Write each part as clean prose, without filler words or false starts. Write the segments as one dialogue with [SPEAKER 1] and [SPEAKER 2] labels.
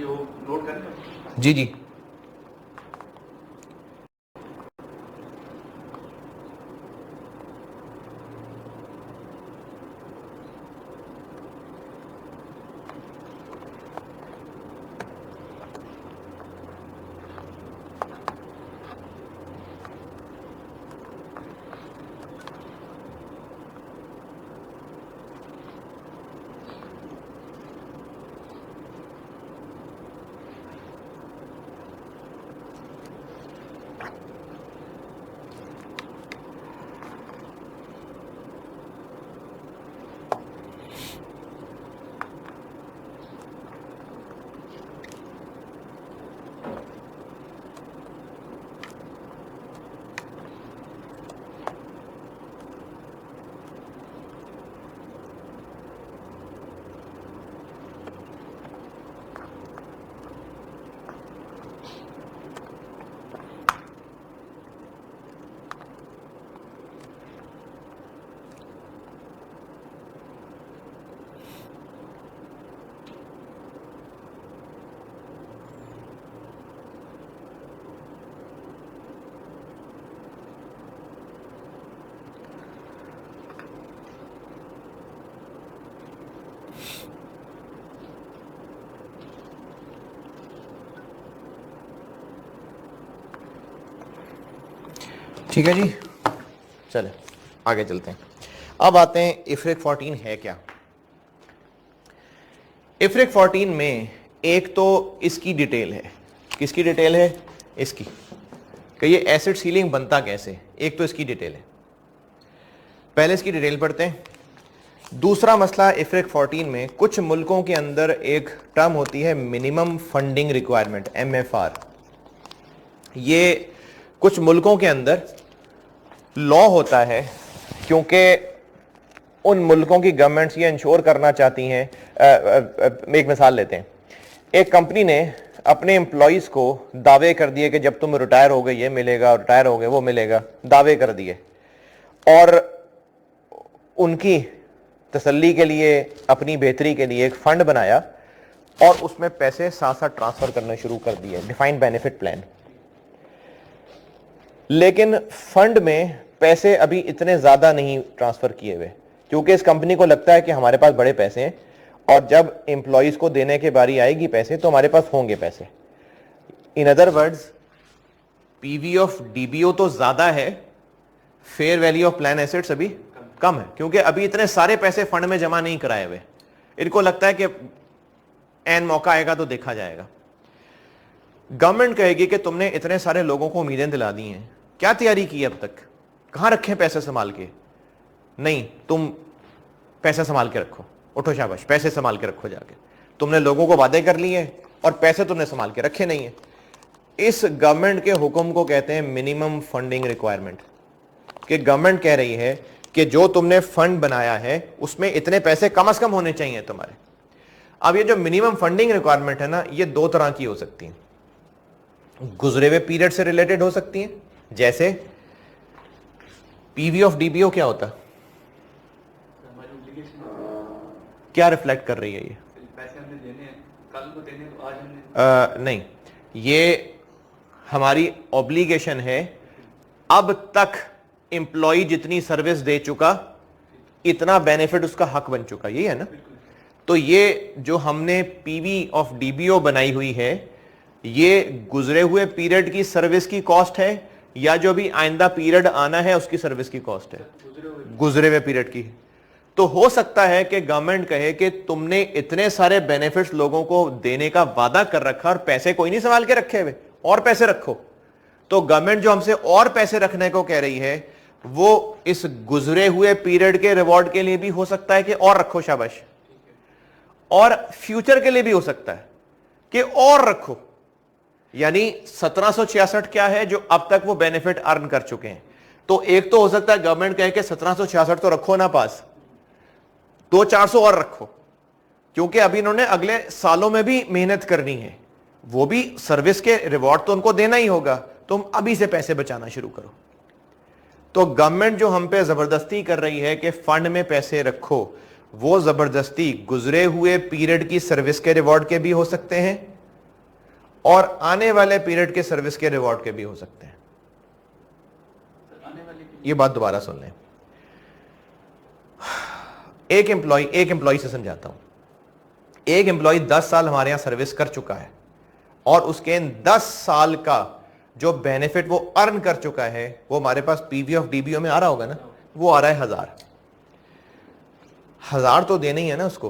[SPEAKER 1] जी वो नोट करें।
[SPEAKER 2] जी जी ठीक है जी, चले आगे चलते हैं। अब आते हैं इफ्रिक 14 है क्या। इफ्रिक 14 में एक तो इसकी डिटेल है, किसकी डिटेल है, इसकी, कि ये एसिड सीलिंग बनता कैसे, एक तो इसकी डिटेल है। पहले इसकी डिटेल पढ़ते हैं। दूसरा मसला इफ्रिक 14 में कुछ मुल्कों के अंदर एक टर्म होती है मिनिमम फंडिंग रिक्वायरमेंट, MFR। ये कुछ मुल्कों के अंदर लॉ होता है क्योंकि उन मुल्कों की गवर्नमेंट्स ये इंश्योर करना चाहती हैं। एक मिसाल लेते हैं, एक कंपनी ने अपने एम्प्लॉयज़ को दावे कर दिए कि जब तुम रिटायर हो गए ये मिलेगा, रिटायर हो गए वो मिलेगा, दावे कर दिए, और उनकी तसल्ली के लिए, अपनी बेहतरी के लिए एक फंड बनाया और उसमें पैसे साथ साथ ट्रांसफर करने शुरू कर दिए, डिफाइंड बेनिफिट प्लान। लेकिन फंड में पैसे अभी इतने ज्यादा नहीं ट्रांसफर किए हुए क्योंकि इस कंपनी को लगता है कि हमारे पास बड़े पैसे हैं और जब एम्प्लॉयज को देने के बारी आएगी पैसे तो हमारे पास होंगे पैसे। In other words, PV of DBO तो ज्यादा है, fair value of plan assets अभी कम है क्योंकि अभी इतने सारे पैसे फंड में जमा नहीं कराए हुए। इनको लगता है कि एन मौका आएगा तो देखा जाएगा। गवर्नमेंट कहेगी कि तुमने इतने सारे लोगों को उम्मीदें दिला दी हैं, क्या तैयारी की अब तक, कहां रखे पैसे संभाल के, नहीं तुम पैसे संभाल के रखो, उठो शाबाश पैसे संभाल के रखो जाके, तुमने लोगों को वादे कर लिए और पैसे तुमने संभाल के रखे नहीं है। इस गवर्नमेंट के हुक्म को कहते हैं मिनिमम फंडिंग रिक्वायरमेंट, कि गवर्नमेंट कह रही है कि जो तुमने फंड बनाया है उसमें इतने पैसे कम से कम होने चाहिए तुम्हारे। अब ये जो मिनिमम फंडिंग रिक्वायरमेंट है ना, ये दो तरह की हो सकती है। गुजरे हुए पीरियड से रिलेटेड हो सकती है, जैसे पीवी ऑफ डीबीओ क्या होता है, क्या रिफ्लेक्ट कर रही है ये,
[SPEAKER 1] पैसे हमने देने हैं, कल को देने तो आज हमने
[SPEAKER 2] नहीं, ये हमारी ऑब्लिगेशन है। अब तक एम्प्लॉय जितनी सर्विस दे चुका इतना बेनिफिट उसका हक बन चुका, यही है ना। तो ये जो हमने पीवी ऑफ डीबीओ बनाई हुई है ये गुजरे हुए पीरियड की सर्विस की कॉस्ट है या जो भी आइंदा पीरियड आना है उसकी सर्विस की कॉस्ट है, गुजरे हुए पीरियड की। तो हो सकता है कि गवर्नमेंट कहे कि तुमने इतने सारे बेनिफिट्स लोगों को देने का वादा कर रखा और पैसे कोई नहीं संभाल के रखे हुए, और पैसे रखो। तो गवर्नमेंट जो हमसे और पैसे रखने को कह रही है वो इस गुजरे हुए पीरियड के रिवॉर्ड के लिए भी हो सकता है कि और रखो शाबाश, और फ्यूचर के लिए भी हो सकता है कि और रखो। यानी 1766 क्या है जो अब तक वो बेनिफिट अर्न कर चुके हैं। तो एक तो हो सकता है गवर्नमेंट कहे कि 1766 तो रखो ना पास, 200-400 और रखो, क्योंकि अभी इन्होंने अगले सालों में भी मेहनत करनी है, वो भी सर्विस के रिवॉर्ड तो उनको देना ही होगा, तुम अभी से पैसे बचाना शुरू करो। तो गवर्नमेंट जो हम पे जबरदस्ती कर रही है कि फंड में पैसे रखो, वो जबरदस्ती गुजरे हुए पीरियड की सर्विस के रिवॉर्ड के भी हो सकते हैं और आने वाले पीरियड के सर्विस के रिवॉर्ड के भी हो सकते हैं।
[SPEAKER 1] आने वाले के
[SPEAKER 2] ये बात दोबारा सुन लें। एक एम्प्लॉय से समझाता हूं। एक एम्प्लॉय 10 साल हमारे यहां सर्विस कर चुका है और उसके 10 साल का जो बेनिफिट वो अर्न कर चुका है वो हमारे पास पीवी ऑफ डीबीओ में आ रहा होगा ना, वो आ रहा है 1000 तो देना ही है ना उसको।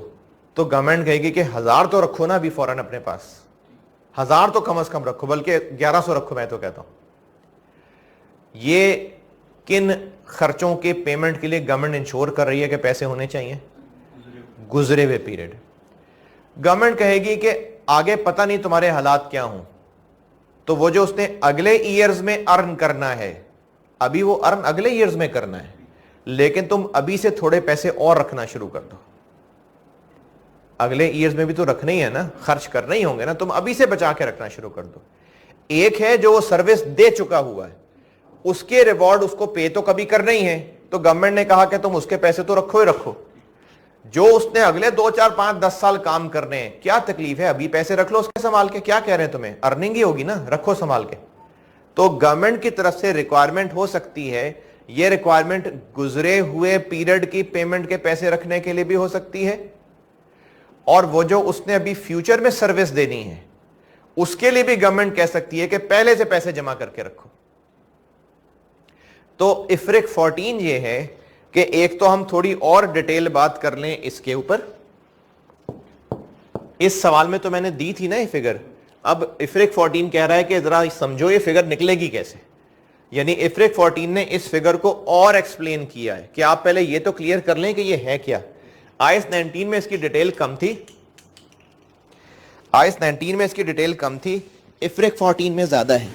[SPEAKER 2] तो गवर्नमेंट कहेगी कि 1000 तो रखो ना अभी फौरन अपने पास, 1000 तो कम से कम रखो, बल्कि 1100 रखो। मैं तो कहता हूं ये किन खर्चों के पेमेंट के लिए गवर्नमेंट इंश्योर कर रही है कि पैसे होने चाहिए? गुजरे हुए पीरियड। गवर्नमेंट कहेगी कि आगे पता नहीं तुम्हारे हालात क्या हों, तो वो जो उसने अगले ईयर्स में अर्न करना है, अभी वो अर्न अगले ईयर्स में करना है, लेकिन तुम अभी से थोड़े पैसे और रखना शुरू कर दो। अगले ईयर्स में भी तो रखने ही है ना, खर्च करने ही होंगे ना, तुम अभी से बचा के रखना शुरू कर दो। एक है जो वो सर्विस दे चुका हुआ है, उसके रिवॉर्ड उसको पे तो कभी करना ही है, तो गवर्नमेंट ने कहा कि तुम उसके पैसे तो रखो ही रखो। जो उसने अगले 2, 4, 5, 10 साल काम करने हैं, क्या तकलीफ है, अभी पैसे रख लो उसके संभाल के। क्या कह रहे हैं तुम्हें, अर्निंग ही होगी ना, रखो संभाल के। तो गवर्नमेंट की तरफ से रिक्वायरमेंट हो सकती है, यह रिक्वायरमेंट गुजरे हुए पीरियड की पेमेंट के पैसे रखने के लिए भी हो सकती है, और वो जो उसने अभी फ्यूचर में सर्विस देनी है उसके लिए भी गवर्नमेंट कह सकती है कि पहले से पैसे जमा करके रखो। तो इफ्रिक 14 ये है कि एक तो हम थोड़ी और डिटेल बात कर लें इसके ऊपर। इस सवाल में तो मैंने दी थी ना ये फिगर, अब इफ्रिक 14 कह रहा है कि जरा समझो ये फिगर निकलेगी कैसे। यानी इफ्रिक 14 ने इस फिगर को और एक्सप्लेन किया है कि आप पहले ये तो क्लियर कर लें कि ये है क्या। आईएस 19 में इसकी डिटेल कम थी, आईएस 19 में इसकी डिटेल कम थी, इफ्रिक 14 में ज्यादा है,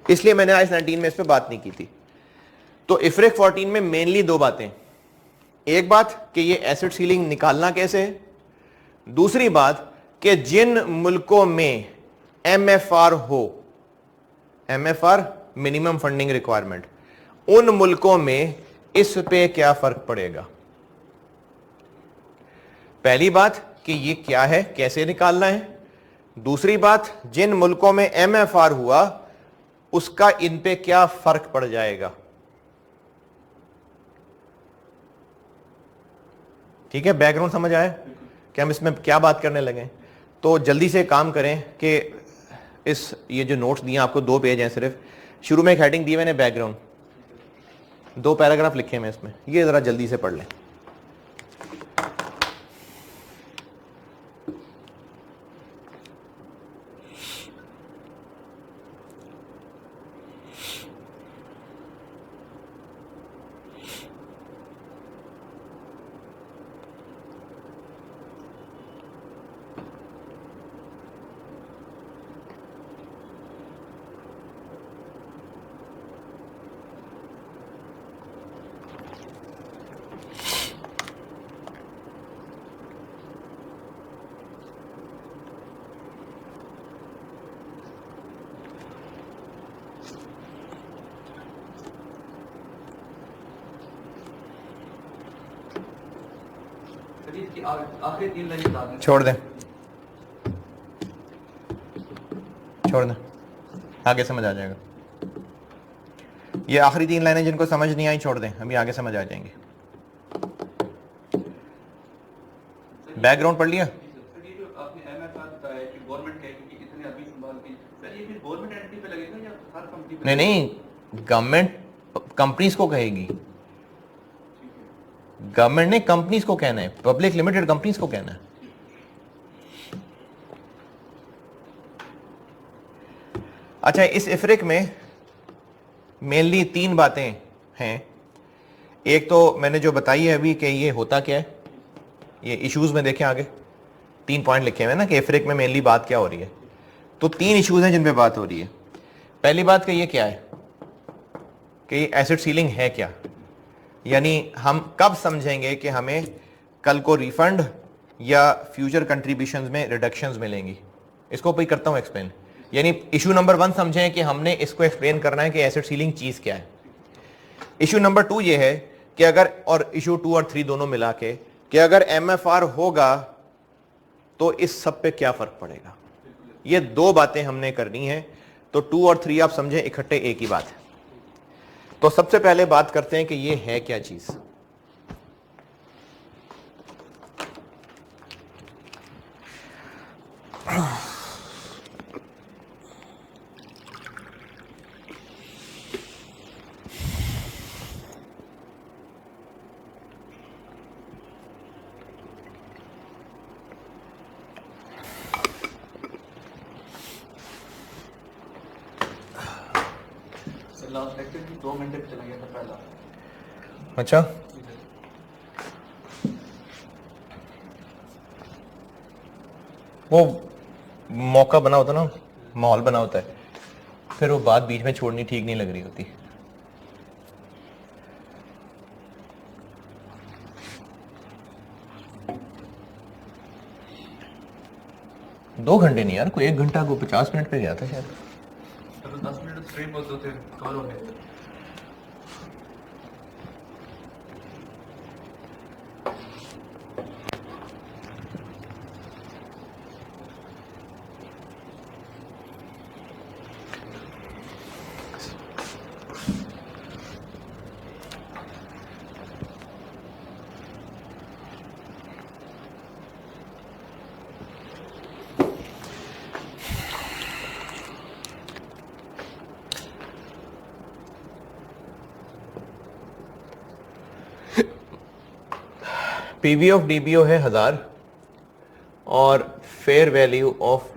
[SPEAKER 2] इसलिए मैंने आईएस 19 में इस पे बात नहीं की थी। तो इफ्रिक 14 में मेनली दो बातें, एक बात कि ये एसेट सीलिंग निकालना कैसे है, दूसरी बात कि जिन मुल्कों में एमएफआर हो, एमएफआर मिनिमम फंडिंग रिक्वायरमेंट, उन मुल्कों में इस पे क्या फर्क पड़ेगा। पहली बात कि ये क्या है, कैसे निकालना है, दूसरी बात जिन मुल्कों में एमएफआर हुआ उसका इन पे क्या फर्क पड़ जाएगा। ठीक है, बैकग्राउंड समझ आया कि हम इसमें क्या बात करने लगे। तो जल्दी से काम करें कि ये जो नोट्स दिए आपको 2 पेज हैं सिर्फ, शुरू में एक हेडिंग दी मैंने बैकग्राउंड, 2 पैराग्राफ लिखे हैं इसमें, ये जरा जल्दी से पढ़ लें।
[SPEAKER 1] आखिरी 3 लाइन बता दें।
[SPEAKER 2] छोड़ दें, छोड़ दें, आगे समझ आ जाएगा। ये आखिरी 3 लाइनें जिनको समझ नहीं आई छोड़ दें, अभी आगे समझ आ जाएंगे। बैकग्राउंड पढ़ लिया।
[SPEAKER 1] सर ये जो आपने एमएफआर बताया कि गवर्नमेंट कहेगी कि इतने अभी संभाल के, सर ये फिर गवर्नमेंट एंटिटी पे लगेगा या हर कंपनी पे?
[SPEAKER 2] नहीं, गवर्नमेंट कंपनीज को कहेगी, गवर्नमेंट ने कंपनीज को कहना है, पब्लिक लिमिटेड कंपनीज को कहना है। अच्छा, इस इफ्रिक में मेनली 3 बातें हैं। एक तो मैंने जो बताई है अभी कि ये होता क्या है, ये इश्यूज में देखें आगे 3 पॉइंट लिखे हुए हैं ना कि इफ्रिक में मेनली बात क्या हो रही है। तो 3 इश्यूज हैं जिन पे बात हो रही है। पहली बात कि ये क्या है, कि ये एसेट सीलिंग है क्या, यानी हम कब समझेंगे कि हमें कल को रिफंड या फ्यूचर कंट्रीब्यूशंस में रिडक्शंस मिलेंगी। इसको भी करता हूं एक्सप्लेन। यानी इशू नंबर 1 समझें कि हमने इसको एक्सप्लेन करना है कि एसेट सीलिंग चीज क्या है। इशू नंबर 2 ये है कि अगर, और इशू 2 और 3 दोनों मिला के, कि अगर एमएफआर होगा तो इस सब पे क्या फर्क पड़ेगा। ये दो बातें हमने करनी है, तो 2 और 3 आप समझें इकट्ठे एक ही बात है। तो सबसे पहले बात करते हैं कि ये है क्या चीज।
[SPEAKER 1] लास्ट लेक्चर की 2 घंटे पे चला गया था पहला।
[SPEAKER 2] अच्छा, वो मौका बना होता ना, माहौल बना होता है, फिर वो बात बीच में छोड़नी ठीक नहीं लग रही होती। दो घंटे नहीं यार, कोई 1 घंटा को 50 मिनट पे गया था शायद।
[SPEAKER 1] तो 10 मिनट स्ट्रेट बोलते थे कवर हो गए।
[SPEAKER 2] पीवी ऑफ डीबीओ है 1000 और fair value of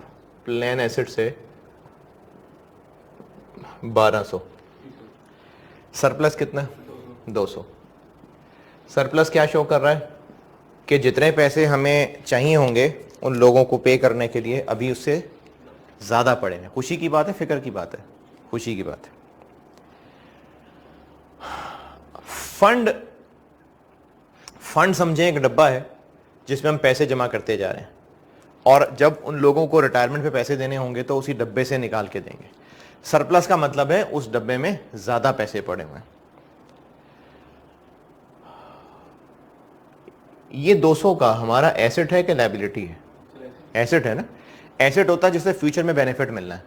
[SPEAKER 2] plan asset से 1200। सरप्लस कितना? 200। सरप्लस क्या शो कर रहा है कि जितने पैसे हमें चाहिए होंगे उन लोगों को पे करने के लिए अभी उससे ज्यादा पड़े हैं। खुशी की बात है, फिक्र की बात है? खुशी की बात है। फंड समझें एक डब्बा है जिसमें हम पैसे जमा करते जा रहे हैं, और जब उन लोगों को रिटायरमेंट पे पैसे देने होंगे तो उसी डब्बे से निकाल के देंगे। सरप्लस का मतलब है उस डब्बे में ज्यादा पैसे पड़े हुए हैं। ये 200 का हमारा एसेट है कि लायबिलिटी है? एसेट है ना। एसेट होता है जिससे फ्यूचर में बेनिफिट मिलना है।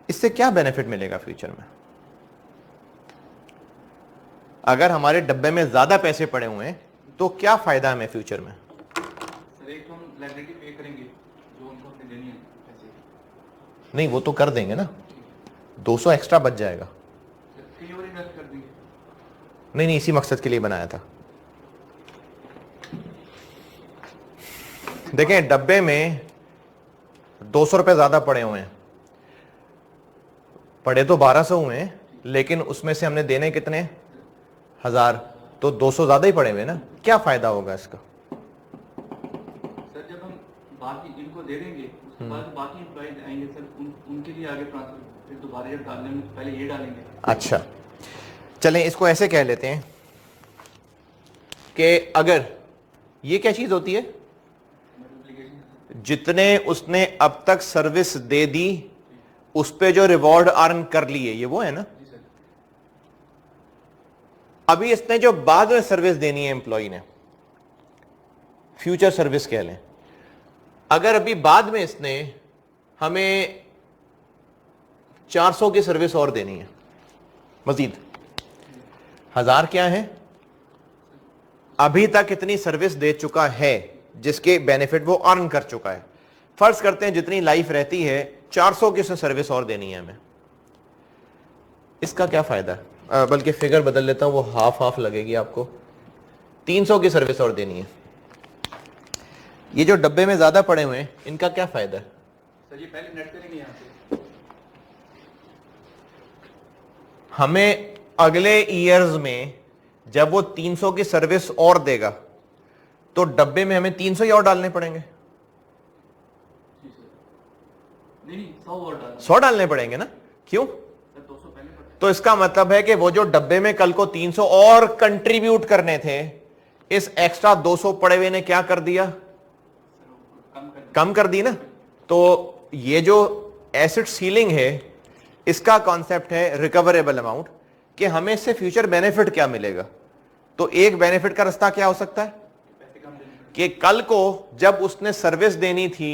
[SPEAKER 2] इससे क्या बेनिफिट मिलेगा फ्यूचर में? अगर हमारे डब्बे में ज्यादा पैसे पड़े हुए हैं तो क्या फायदा हमें फ्यूचर में?
[SPEAKER 1] सर एक तो हम लायबिलिटी पे करेंगे जो उनको अपने देनी है पैसे।
[SPEAKER 2] नहीं, वो तो कर देंगे ना, 200 एक्स्ट्रा बच जाएगा।
[SPEAKER 1] कहीं और इन्वेस्ट कर देंगे।
[SPEAKER 2] नहीं नहीं, इसी मकसद के लिए बनाया था। देखें, डब्बे में 200 रुपए ज्यादा पड़े हुए हैं। पड़े तो 1200 हुए हैं, लेकिन उसमें से हमने देने कितने? 1000, तो 200 ज्यादा ही पड़े हुए ना। क्या फायदा होगा इसका?
[SPEAKER 1] सर जब हम बाकी इनको दे देंगे उसके बाद बाकी एम्प्लॉइज आएंगे सर, उनके लिए आगे ट्रांसफर फिर दोबारा जब डालने में पहले ये डालेंगे।
[SPEAKER 2] अच्छा, चलें इसको ऐसे कह लेते हैं कि अगर ये क्या चीज होती है? जितने उसने अब तक सर्विस दे दी उस पे जो रिवॉर्ड अर्न कर लिए, ये वो है ना। अभी इसने जो बाद में सर्विस देनी है एम्प्लॉय ने, फ्यूचर सर्विस कह लें, अगर अभी बाद में इसने हमें 400 की सर्विस और देनी है मजीद, 1000 क्या है? अभी तक इतनी सर्विस दे चुका है जिसके बेनिफिट वो अर्न कर चुका है। फर्ज करते हैं जितनी लाइफ रहती है 400 की सर्विस और देनी है हमें। इसका क्या फायदा है? बल्कि फिगर बदल लेता हूं, वो हाफ हाफ लगेगी आपको। 300 की सर्विस और देनी है। ये जो डब्बे में ज्यादा पड़े हुए हैं इनका क्या फायदा है?
[SPEAKER 1] सर ये पहले नेट करेंगे यहाँ पे।
[SPEAKER 2] हमें अगले ईयर्स में जब वो 300 की सर्विस और देगा तो डब्बे में हमें 300 ही और डालने पड़ेंगे।
[SPEAKER 1] नहीं
[SPEAKER 2] 100 डालने पड़ेंगे ना। क्यों?
[SPEAKER 1] सर 200 पहले पड़े।
[SPEAKER 2] तो इसका मतलब है कि वो जो डब्बे में कल को 300 और कंट्रीब्यूट करने थे, इस एक्स्ट्रा 200 पड़े हुए ने क्या कर दिया? कम कर दी ना। तो ये जो एसेट सीलिंग है इसका कॉन्सेप्ट है रिकवरेबल अमाउंट, कि हमें इससे फ्यूचर बेनिफिट क्या मिलेगा। तो एक बेनिफिट का रास्ता क्या हो सकता है? कि कल को जब उसने सर्विस देनी थी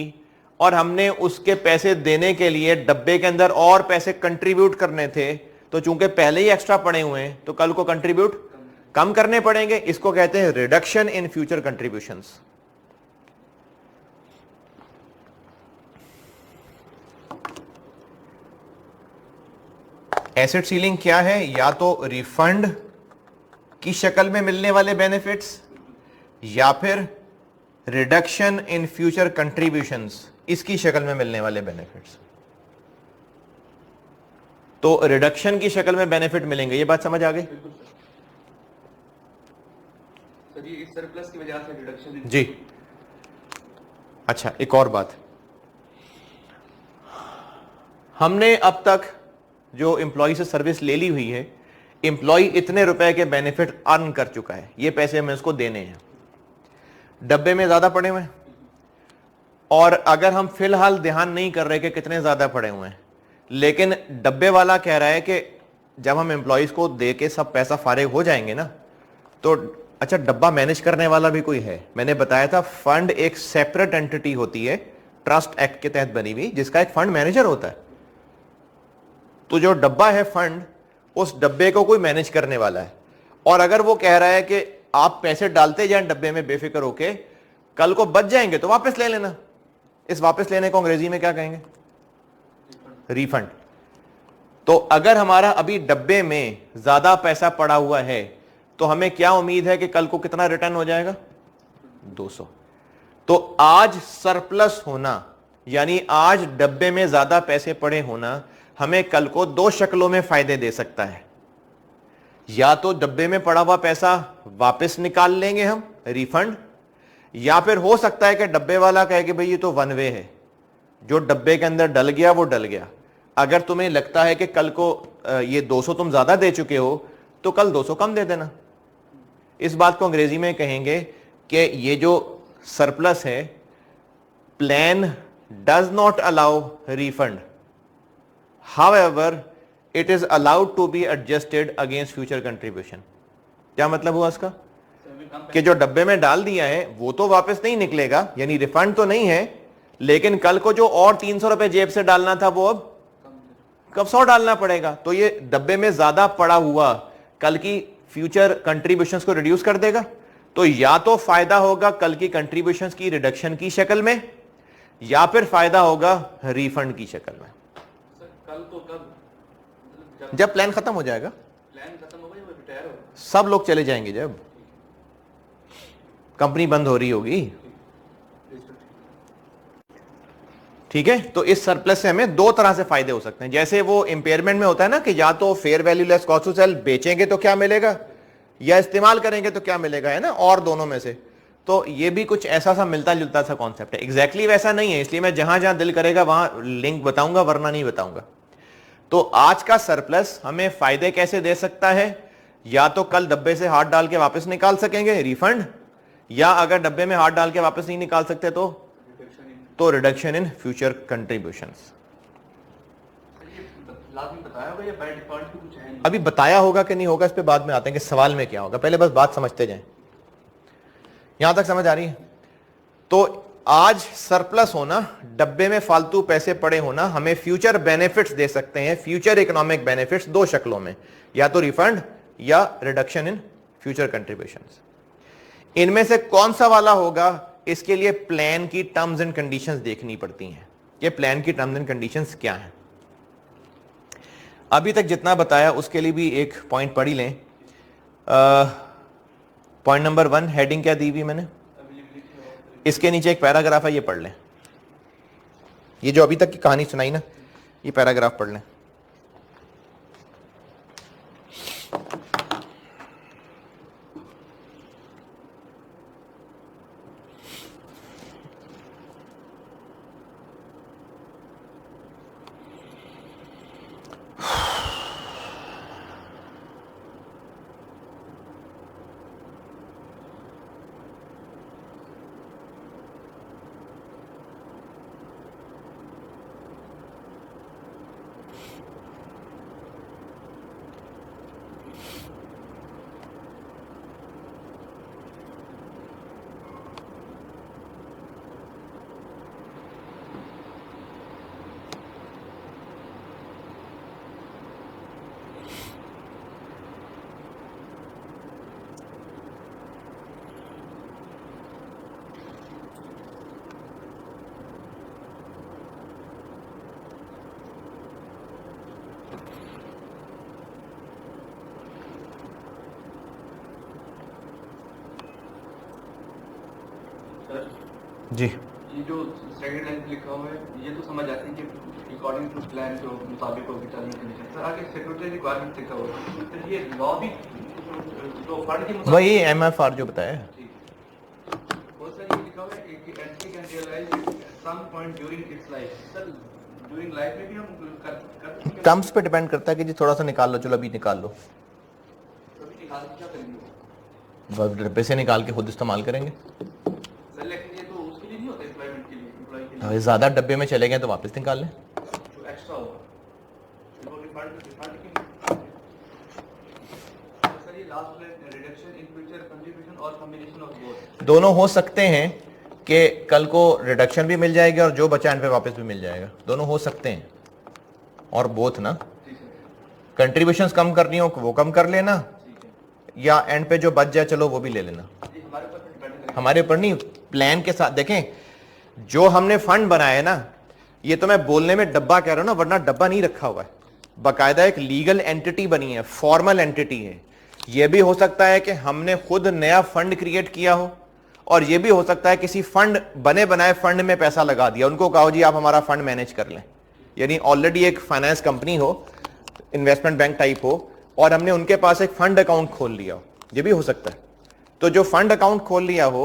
[SPEAKER 2] और हमने उसके पैसे देने के लिए डब्बे के अंदर और पैसे कंट्रीब्यूट करने थे, तो चूंकि पहले ही एक्स्ट्रा पड़े हुए हैं तो कल को कंट्रीब्यूट कम करने पड़ेंगे। इसको कहते हैं reduction in future contributions. Asset ceiling क्या है? या तो रिफंड की शक्ल में मिलने वाले बेनिफिट्स या फिर रिडक्शन इन फ्यूचर कंट्रीब्यूशंस, इसकी शक्ल में मिलने वाले बेनिफिट्स। तो रिडक्शन की शक्ल में बेनिफिट मिलेंगे, ये बात समझ आ गई?
[SPEAKER 1] सर ये इस सरप्लस की वजह से रिडक्शन
[SPEAKER 2] जी। अच्छा, एक और बात, हमने अब तक जो एम्प्लॉय से सर्विस ले ली हुई है, एम्प्लॉय इतने रुपए के बेनिफिट अर्न कर चुका है, ये पैसे हमें उसको देने हैं, डब्बे में ज्यादा पड़े हुए हैं, और अगर हम फिलहाल ध्यान नहीं कर रहे कि कितने ज्यादा पड़े हुए हैं, लेकिन डब्बे वाला कह रहा है कि जब हम एम्प्लॉयज को दे के सब पैसा फारिग हो जाएंगे ना, तो अच्छा डब्बा मैनेज करने वाला भी कोई है। मैंने बताया था फंड एक सेपरेट एंटिटी होती है, ट्रस्ट एक्ट के तहत बनी हुई, जिसका एक फंड मैनेजर होता है। तो जो डब्बा है फंड, उस डब्बे को कोई मैनेज करने वाला है, और अगर वो कह रहा है कि आप पैसे डालते जाएं डब्बे में बेफिक्र होके, कल को बच जाएंगे तो वापस ले लेना। इस वापस लेने को अंग्रेजी में क्या कहेंगे? रिफंड। तो अगर हमारा अभी डब्बे में ज्यादा पैसा पड़ा हुआ है तो हमें क्या उम्मीद है कि कल को कितना रिटर्न हो जाएगा? 200। तो आज सरप्लस होना, यानी आज डब्बे में ज्यादा पैसे पड़े होना, हमें कल को दो शक्लों में फायदे दे सकता है। या तो डब्बे में पड़ा हुआ पैसा वापस निकाल लेंगे हम, रिफंड, या फिर हो सकता है कि डब्बे वाला कहे कि भाई ये तो वन वे है, जो डब्बे के अंदर डल गया वो डल गया। अगर तुम्हें लगता है कि कल को ये 200 तुम ज्यादा दे चुके हो तो कल 200 कम दे देना। इस बात को अंग्रेजी में कहेंगे कि ये जो सरप्लस है, plan does not allow refund, however it is allowed to be adjusted against future contribution. क्या मतलब हुआ इसका? कि जो डब्बे में डाल दिया है वो तो वापस नहीं निकलेगा, यानी रिफंड तो नहीं है, लेकिन कल को जो और 300 रुपए जेब से डालना था वो अब कब 100 डालना पड़ेगा। तो ये डब्बे में ज्यादा पड़ा हुआ कल की फ्यूचर कंट्रीब्यूशंस को रिड्यूस कर देगा। तो या तो फायदा होगा कल की कंट्रीब्यूशंस की रिडक्शन की शक्ल में, या फिर फायदा होगा रिफंड की शक्ल में।
[SPEAKER 1] सर कल तो कब?
[SPEAKER 2] जब प्लान खत्म हो जाएगा,
[SPEAKER 1] प्लान खत्म होगा या रिटायर होगा?
[SPEAKER 2] सब लोग चले जाएंगे, जब कंपनी बंद हो रही होगी, ठीक है। तो इस सरप्लस से हमें दो तरह से फायदे हो सकते हैं। जैसे वो इंपेयरमेंट में होता है ना कि या तो fair value less cost to sell बेचेंगे तो क्या मिलेगा, या इस्तेमाल करेंगे तो क्या मिलेगा, है ना, और दोनों में से। तो ये भी कुछ ऐसा सा मिलता जुलता सा कॉन्सेप्ट है, एग्जैक्टली वैसा नहीं है, इसलिए मैं जहां जहां दिल करेगा वहां लिंक बताऊंगा, वरना नहीं बताऊंगा। तो आज का सरप्लस हमें फायदे कैसे दे सकता है? या तो कल डब्बे से हाथ डाल के वापस निकाल सकेंगे रिफंड, या अगर डब्बे में हाथ डाल के वापस नहीं निकाल सकते तो रिडक्शन इन फ्यूचर कंट्रीब्यूशंस। अभी बताया होगा कि नहीं होगा, इस पे बाद में आते हैं कि सवाल में क्या होगा, पहले बस बात समझते जाएं। यहां तक समझ आ रही है? तो आज सरप्लस होना, डब्बे में फालतू पैसे पड़े होना, हमें फ्यूचर बेनिफिट्स दे सकते हैं, फ्यूचर इकोनॉमिक बेनिफिट्स दो शक्लों में, या तो रिफंड या रिडक्शन इन फ्यूचर कंट्रीब्यूशंस। इनमें से कौन सा वाला होगा, इसके लिए प्लान की टर्म्स एंड कंडीशंस देखनी पड़ती हैं। ये प्लान की टर्म्स एंड कंडीशंस क्या हैं? अभी तक जितना बताया उसके लिए भी एक पॉइंट पढ़ ही लें। पॉइंट नंबर 1, हेडिंग क्या दी हुई मैंने, इसके नीचे एक पैराग्राफ है, ये पढ़ लें। ये जो अभी तक की कहानी सुनाई ना, ये पैराग्राफ पढ़ लें। जी
[SPEAKER 1] ये जो सेकंड लाइन पे लिखा हुआ है ये तो समझ आती है कि अकॉर्डिंग टू प्लान जो मुताबिक होगी टर्म एंड कंडीशन, सर आगे सेक्रेटरी रिक्वायरमेंट लिखा हुआ है, फिर ये लॉ भी जो फंड के मुताबिक
[SPEAKER 2] वही MFR जो बताया।
[SPEAKER 1] ठीक है। बहुत सारी ये लिखा हुआ है कि entity can realise some point during its life, sir during life में भी हम कर
[SPEAKER 2] टर्म्स पे डिपेंड करता है कि जी थोड़ा सा निकाल लो, चलो अभी निकाल लो,
[SPEAKER 1] कभी निकाल के क्या करेंगे
[SPEAKER 2] डब्बे से निकाल के खुद इस्तेमाल करेंगे।
[SPEAKER 1] सर लेकिन ये तो उसके लिए नहीं होता एम्प्लॉयमेंट के लिए, एम्प्लॉय के लिए
[SPEAKER 2] ज़्यादा डब्बे में चले गए तो वापस निकाल लें।
[SPEAKER 1] जो एक्स्ट्रा होगा वो रिफंड के सर ये last reduction in future contribution और कॉम्बिनेशन ऑफ बोथ।
[SPEAKER 2] दोनों हो सकते हैं कि कल को रिडक्शन भी मिल जाएगी और जो बचा एंड पे वापस भी मिल जाएगा, दोनों हो सकते हैं। और बोथ ना, कंट्रीब्यूशंस कम करनी हो वो कम कर लेना, या एंड पे जो बच जाए चलो वो भी ले लेना, हमारे ऊपर नहीं। प्लान के साथ देखें, जो हमने फंड बनाया है ना, ये तो मैं बोलने में डब्बा कह रहा हूं ना, वरना डब्बा नहीं रखा हुआ है, बाकायदा एक लीगल एंटिटी बनी है, फॉर्मल एंटिटी है। यह भी हो सकता है कि हमने खुद नया फंड क्रिएट किया हो, और यह भी हो सकता है किसी फंड बने बनाए फंड में पैसा लगा दिया, उनको कहो जी आप हमारा फंड मैनेज कर लें, यानी ऑलरेडी एक फाइनेंस कंपनी हो, इन्वेस्टमेंट बैंक टाइप हो, और हमने उनके पास एक फंड अकाउंट खोल लिया हो, यह भी हो सकता है। तो जो फंड अकाउंट खोल लिया हो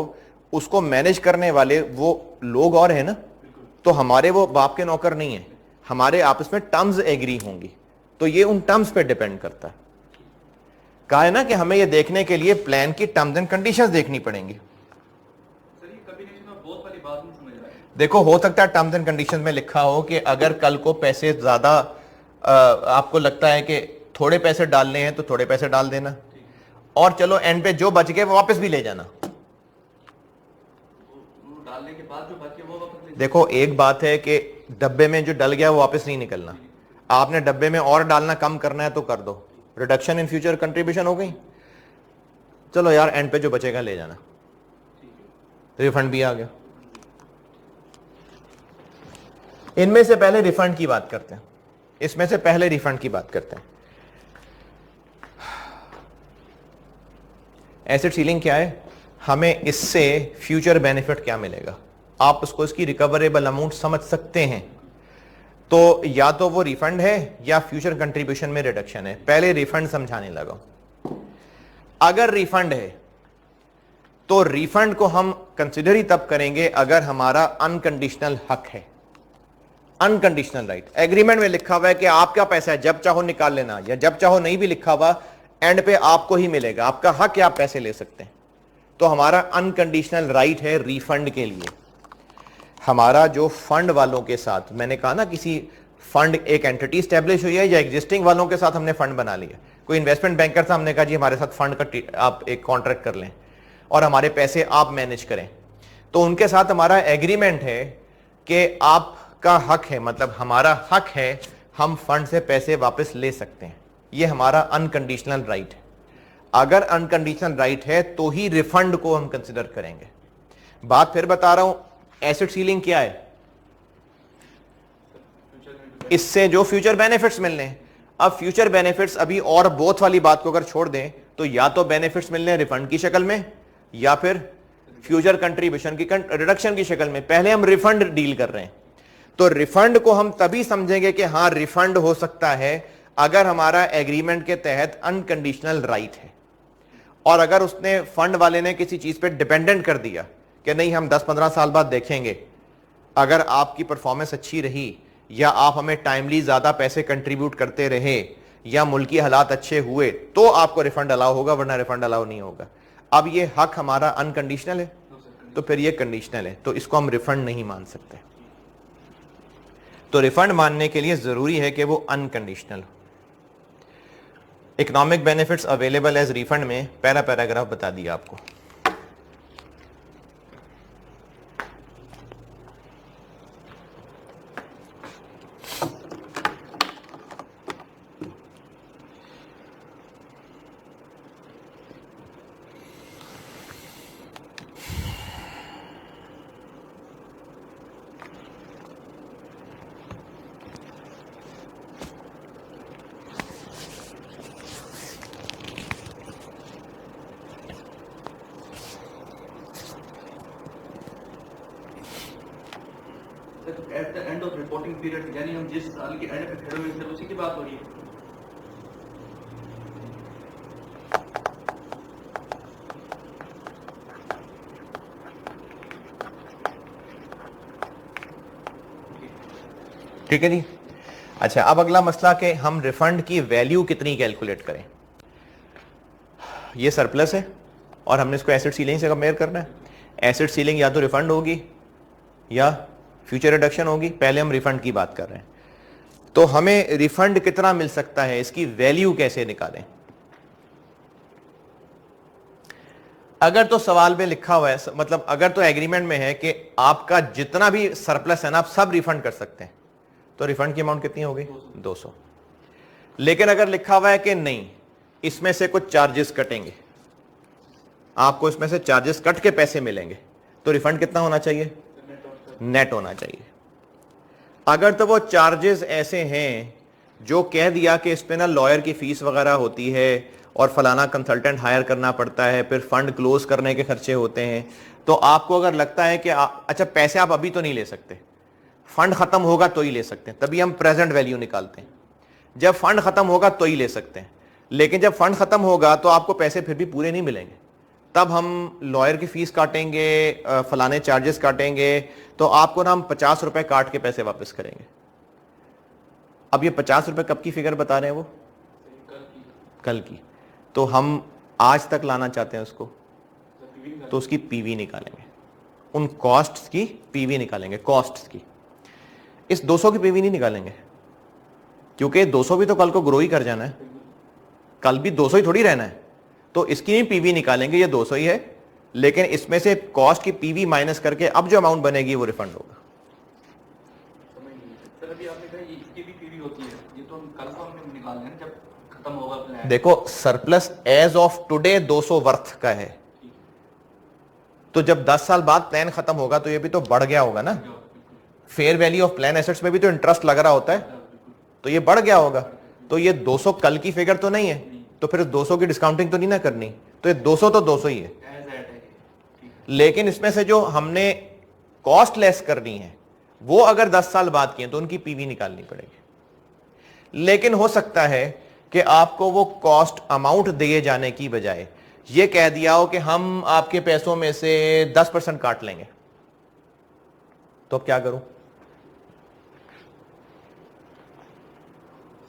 [SPEAKER 2] उसको मैनेज करने वाले वो लोग और है ना, तो हमारे वो बाप के नौकर नहीं है, हमारे आपस में टर्म्स एग्री होंगी, तो ये उन टर्म्स पे डिपेंड करता है। कहा है ना कि हमें ये देखने के लिए प्लान की टर्म्स एंड कंडीशंस देखनी पड़ेंगी। देखो, हो सकता है टर्म्स एंड कंडीशंस में लिखा हो कि अगर कल को पैसे ज्यादा आपको लगता है कि थोड़े पैसे डालने हैं तो थोड़े पैसे डाल देना, और चलो एंड पे जो बच गए वो वापस भी ले जाना।
[SPEAKER 1] डालने के बाद जो बचे वो वापस
[SPEAKER 2] देखो, एक बात है कि डब्बे में जो डल गया वो वापस नहीं निकलना, आपने डब्बे में और डालना कम करना है तो कर दो, रिडक्शन इन फ्यूचर कंट्रीब्यूशन हो गई, चलो यार एंड पे जो बचेगा ले जाना, रिफंड भी आ गया। इनमें से पहले रिफंड की बात करते हैं, इसमें से पहले रिफंड की बात करते हैं। एसेट सीलिंग क्या है, हमें इससे फ्यूचर बेनिफिट क्या मिलेगा, आप उसको इसकी रिकवरेबल अमाउंट समझ सकते हैं, तो या तो वो रिफंड है या फ्यूचर कंट्रीब्यूशन में रिडक्शन है। पहले रिफंड समझाने लगा। अगर रिफंड है तो रिफंड को हम कंसिडर ही तब करेंगे अगर हमारा अनकंडीशनल हक है, अनकंडीशनल राइट। एग्रीमेंट में लिखा हुआ है कि आपका पैसा है, जब चाहो निकाल लेना, या जब चाहो नहीं भी लिखा हुआ, एंड पे आपको ही मिलेगा, आपका हक है, आप पैसे ले सकते हैं। तो हमारा अनकंडीशनल राइट है रिफंड के लिए। हमारा जो फंड वालों के साथ, मैंने कहा ना, किसी फंड एक एंटिटी स्टैब्लिश हुई है या एग्जिस्टिंग वालों के साथ हमने फंड बना लिया, कोई इन्वेस्टमेंट बैंकर था, हमने कहा जी हमारे साथ फंड का आप एक कॉन्ट्रैक्ट कर लें और हमारे पैसे आप मैनेज करें, तो उनके साथ हमारा एग्रीमेंट है कि आपका हक है, मतलब हमारा हक है, हम फंड से पैसे वापस ले सकते हैं, ये हमारा अनकंडीशनल राइट है। अगर अनकंडीशनल राइट है तो ही रिफंड को हम कंसिडर करेंगे। बात फिर बता रहा हूं, एसेट सीलिंग क्या है, इससे जो फ्यूचर बेनिफिट्स मिलने हैं। अब फ्यूचर बेनिफिट्स अभी और बोथ वाली बात को अगर छोड़ दें तो या तो बेनिफिट्स मिलने हैं रिफंड की शक्ल में या फिर फ्यूचर कंट्रीब्यूशन की रिडक्शन की शक्ल में। पहले हम रिफंड डील कर रहे हैं, तो रिफंड को हम तभी समझेंगे कि हां रिफंड हो सकता है अगर हमारा एग्रीमेंट के तहत अनकंडीशनल राइट है, और अगर उसने फंड वाले ने किसी चीज पे डिपेंडेंट कर दिया कि नहीं हम 10-15 साल बाद देखेंगे, अगर आपकी परफॉर्मेंस अच्छी रही या आप हमें टाइमली ज्यादा पैसे कंट्रीब्यूट करते रहे या मुल्की हालात अच्छे हुए तो आपको रिफंड अलाउ होगा, वरना रिफंड अलाउ नहीं होगा। अब ये हक हमारा अनकंडीशनल है तो फिर ये कंडीशनल है, तो इसको हम रिफंड नहीं मान सकते। तो रिफंड मानने के लिए जरूरी है कि वो अनकंडीशनल हो। Economic benefits available as refund में पहला पैराग्राफ बता दिया आपको।
[SPEAKER 1] Sir at the end of reporting period, यानी हम जिस साल के एंड पे खड़े हुए सर उसी की बात हो रही है।
[SPEAKER 2] ठीक है जी। अच्छा, अब अगला मसला कि हम रिफंड की वैल्यू कितनी कैलकुलेट करें। ये सरप्लस है और हमने इसको एसेट सीलिंग से कंपेयर करना है। एसेट सीलिंग या तो रिफंड होगी या फ्यूचर रिडक्शन होगी। पहले हम रिफंड की बात कर रहे हैं, तो हमें रिफंड कितना मिल सकता है, इसकी वैल्यू कैसे निकालें। अगर तो सवाल में लिखा हुआ है, मतलब अगर तो एग्रीमेंट में है कि आपका जितना भी सरप्लस है ना आप सब रिफंड कर सकते हैं, तो रिफंड की अमाउंट कितनी होगी 200। लेकिन अगर लिखा हुआ है कि नहीं, इसमें से कुछ चार्जेस कटेंगे, आपको इसमें से चार्जेस कट के पैसे मिलेंगे, तो रिफंड कितना होना चाहिए, नेट होना चाहिए। अगर तो वो चार्जेस ऐसे हैं जो कह दिया कि इस पे ना लॉयर की फीस वगैरह होती है और फलाना कंसल्टेंट हायर करना पड़ता है, फिर फंड क्लोज करने के खर्चे होते हैं, तो आपको अगर लगता है कि अच्छा पैसे आप अभी तो नहीं ले सकते, फंड खत्म होगा तो ही ले सकते हैं, तभी हम प्रेजेंट वैल्यू निकालते हैं। जब फंड खत्म होगा तो ही ले सकते हैं, लेकिन जब फंड खत्म होगा तो आपको पैसे फिर भी पूरे नहीं मिलेंगे, तब हम लॉयर की फीस काटेंगे, फलाने चार्जेस काटेंगे, तो आपको ना हम 50 रुपए काट के पैसे वापस करेंगे। अब ये 50 रुपए कब की फिगर बता रहे हैं, वो कल की, तो हम आज तक लाना चाहते हैं उसको, तो उसकी पीवी निकालेंगे, उन कॉस्ट्स की पीवी निकालेंगे, कॉस्ट्स की। इस 200 की पीवी नहीं निकालेंगे, क्योंकि 200 भी तो कल को ग्रो ही कर जाना है, कल भी 200 ही थोड़ी रहना है, तो इसकी नहीं पीवी निकालेंगे, ये 200 ही है, लेकिन इसमें से कॉस्ट की पीवी माइनस करके अब जो अमाउंट बनेगी वो रिफंड होगा।
[SPEAKER 1] सर अभी आपने कहा इसकी भी पीवी होती है, ये तो हम कल को हमने निकालना है जब खत्म होगा प्लान।
[SPEAKER 2] देखो surplus as of today 200 worth का है, तो जब 10 साल बाद प्लान खत्म होगा तो ये भी तो बढ़ गया होगा ना। Fair value of plan assets में भी तो इंटरेस्ट लग रहा होता है, तो ये बढ़ गया होगा। तो ये 200 कल की फिगर तो नहीं है, तो फिर 200 की डिस्काउंटिंग तो नहीं ना करनी, तो ये 200 तो 200 ही है। लेकिन इसमें से जो हमने कॉस्ट लेस करनी है वो अगर 10 साल बाद की है तो उनकी पीवी निकालनी पड़ेगी। लेकिन हो सकता है कि आपको वो कॉस्ट अमाउंट दिए जाने की बजाय ये कह दिया हो कि हम आपके पैसों में से 10% काट लेंगे, तो अब क्या करूं,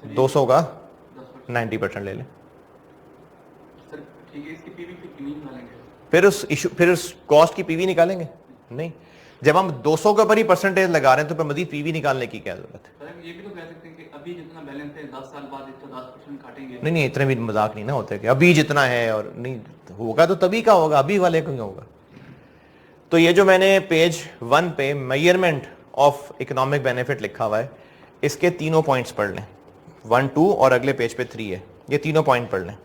[SPEAKER 2] 200 का 90% ले लें,
[SPEAKER 1] सर ठीक है, इसकी पीवी फिर नहीं निकालेंगे,
[SPEAKER 2] फिर उस कॉस्ट की पीवी निकालेंगे नहीं। जब हम 200 के ऊपर ही परसेंटेज लगा रहे हैं तो फिर मजीद पीवी निकालने की क्या जरूरत है।
[SPEAKER 1] सर हम ये भी तो कह सकते हैं कि अभी जितना बैलेंस है 10 साल बाद इसको 10% काटेंगे।
[SPEAKER 2] नहीं, इतने भी मजाक नहीं ना होते कि अभी जितना है, और नहीं होगा तो तभी का होगा, अभी वाले का होगा। तो ये जो मैंने पेज 1 पे मेजरमेंट ऑफ इकोनॉमिक बेनिफिट लिखा हुआ है, इसके तीनों पॉइंट्स पढ़ लें, 1, 2 और अगले पेज पे 3 है, ये तीनों पॉइंट पढ़ लें।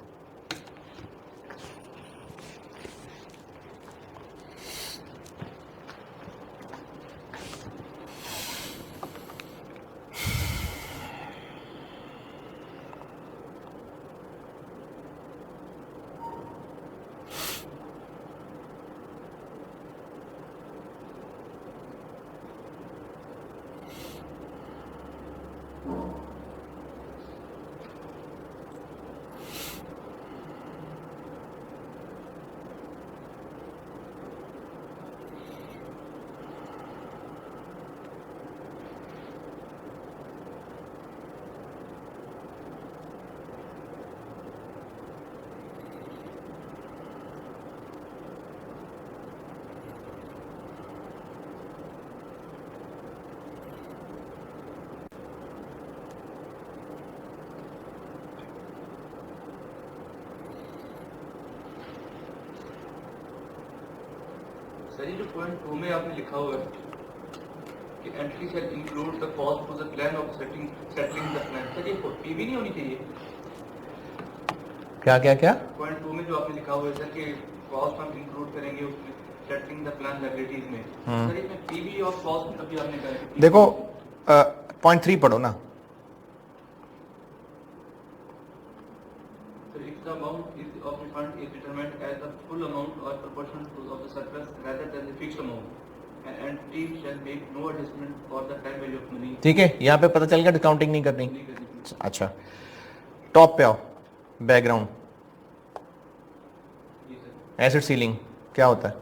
[SPEAKER 1] सर ये जो पॉइंट 2 में आपने लिखा हुआ है कि entry shall include the cost to the plan of settling the plan, sir ये पीवी नहीं होनी चाहिए।
[SPEAKER 2] क्या क्या क्या
[SPEAKER 1] पॉइंट 2 में जो आपने लिखा हुआ है सर कि कॉस्ट हम इंक्लूड करेंगे उसमें सेटलिंग द प्लान लायबिलिटीज में, सर इसमें पीवी और कॉस्ट अभी आपने कहा है।
[SPEAKER 2] देखो पॉइंट 3 पढ़ो ना।
[SPEAKER 1] Sir if the amount is of the fund is determined as the full amount और proportional to of the surplus rather than the fixed amount entity shall make no adjustment for the time value of money.
[SPEAKER 2] ठीक है, यहां पे पता चल गया discounting नहीं करनी।
[SPEAKER 1] नहीं करनी।
[SPEAKER 2] अच्छा, टॉप पे आओ, बैकग्राउंड,
[SPEAKER 1] जी सर।
[SPEAKER 2] एसिड सीलिंग क्या होता है?